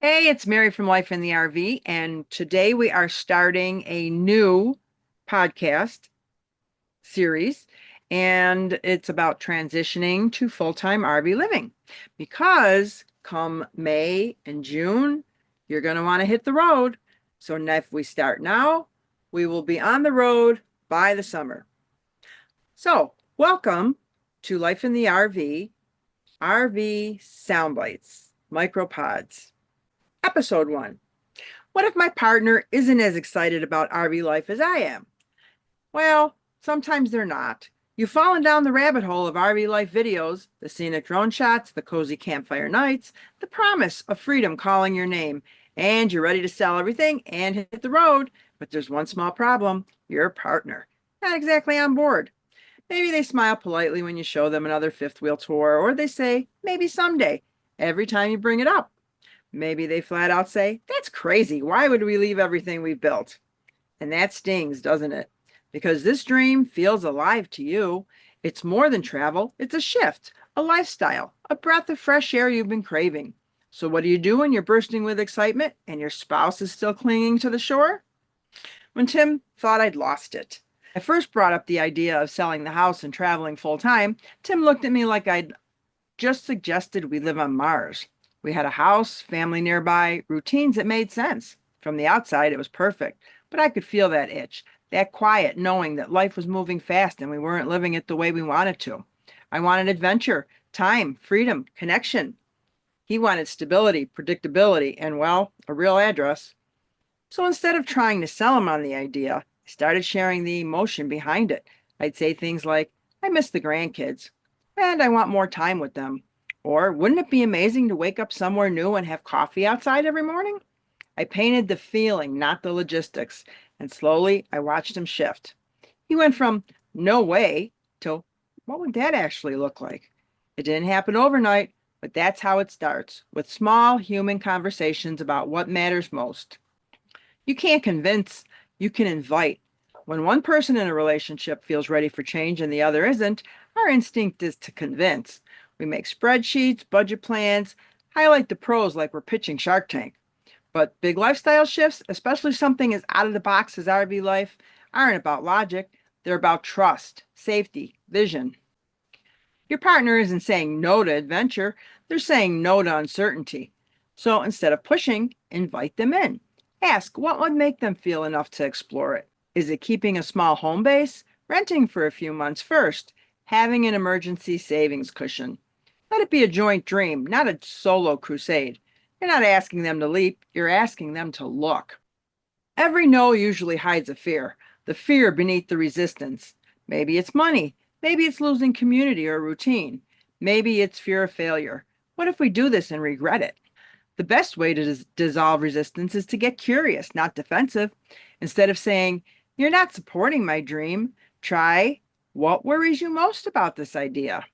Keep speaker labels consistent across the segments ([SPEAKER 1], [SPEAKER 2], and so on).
[SPEAKER 1] Hey, it's Mary from Life in the RV, and today we are starting a new podcast series, and it's about transitioning to full-time RV living. Because come May and June, you're going to want to hit the road. So now if we start now, we will be on the road by the summer. So, welcome to Life in the RV Soundbites, Micropods, Episode 1. What if my partner isn't as excited about RV life as I am? Well, sometimes they're not. You've fallen down the rabbit hole of RV life videos, the scenic drone shots, the cozy campfire nights, the promise of freedom calling your name, and you're ready to sell everything and hit the road. But there's one small problem: your partner. Not exactly on board. Maybe they smile politely when you show them another fifth wheel tour, or they say, maybe someday, every time you bring it up. Maybe they flat out say, that's crazy. Why would we leave everything we've built? And that stings, doesn't it? Because this dream feels alive to you. It's more than travel, it's a shift, a lifestyle, a breath of fresh air you've been craving. So, what do you do when you're bursting with excitement and your spouse is still clinging to the shore? When Tim thought I'd lost it, I first brought up the idea of selling the house and traveling full time. Tim looked at me like I'd just suggested we live on Mars. We had a house, family nearby, routines that made sense. From the outside, it was perfect, but I could feel that itch, that quiet knowing that life was moving fast and we weren't living it the way we wanted to. I wanted adventure, time, freedom, connection. He wanted stability, predictability, and, well, a real address. So instead of trying to sell him on the idea, I started sharing the emotion behind it. I'd say things like, I miss the grandkids, and I want more time with them. Or, wouldn't it be amazing to wake up somewhere new and have coffee outside every morning? I painted the feeling, not the logistics, and slowly I watched him shift. He went from no way to what would that actually look like? It didn't happen overnight, but that's how it starts, with small human conversations about what matters most. You can't convince, you can invite. When one person in a relationship feels ready for change and the other isn't, our instinct is to convince. We make spreadsheets, budget plans, highlight the pros like we're pitching Shark Tank. But big lifestyle shifts, especially something as out of the box as RV life, aren't about logic. They're about trust, safety, vision. Your partner isn't saying no to adventure, they're saying no to uncertainty. So instead of pushing, invite them in. Ask what would make them feel enough to explore it. Is it keeping a small home base? Renting for a few months first? Having an emergency savings cushion? Let it be a joint dream, not a solo crusade. You're not asking them to leap, you're asking them to look. Every no usually hides a fear, the fear beneath the resistance. Maybe it's money. Maybe it's losing community or routine. Maybe it's fear of failure. What if we do this and regret it? The best way to dissolve resistance is to get curious, not defensive. Instead of saying, you're not supporting my dream, try, what worries you most about this idea?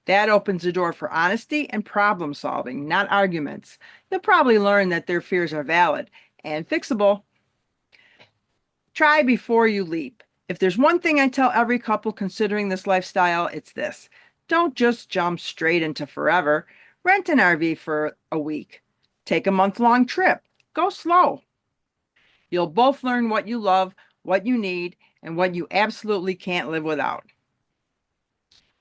[SPEAKER 1] That opens the door for honesty and problem solving, not arguments. You'll probably learn that their fears are valid and fixable. Try before you leap. If there's one thing I tell every couple considering this lifestyle, it's this. Don't just jump straight into forever. Rent an RV for a week. Take a month-long trip. Go slow. You'll both learn what you love, what you need, and what you absolutely can't live without.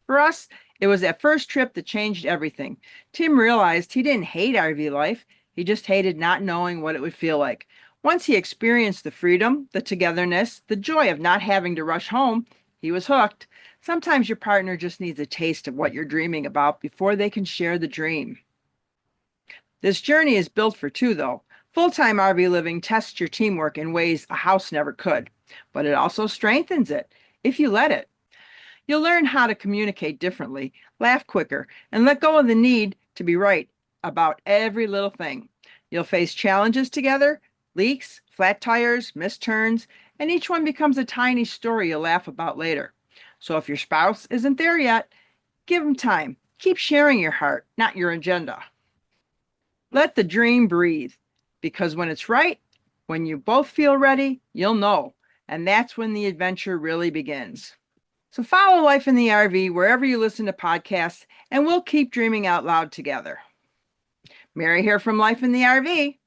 [SPEAKER 1] For us, it was that first trip that changed everything. Tim realized he didn't hate RV life, he just hated not knowing what it would feel like. Once he experienced the freedom, the togetherness, the joy of not having to rush home, he was hooked. Sometimes your partner just needs a taste of what you're dreaming about before they can share the dream. This journey is built for two, though. Full-time RV living tests your teamwork in ways a house never could, but it also strengthens it if you let it. You'll learn how to communicate differently, laugh quicker, and let go of the need to be right about every little thing. You'll face challenges together, leaks, flat tires, missed turns, and each one becomes a tiny story you'll laugh about later. So if your spouse isn't there yet, give them time. Keep sharing your heart, not your agenda. Let the dream breathe, because when it's right, when you both feel ready, you'll know, and that's when the adventure really begins. So follow Life in the RV wherever you listen to podcasts, and we'll keep dreaming out loud together. Mary here from Life in the RV.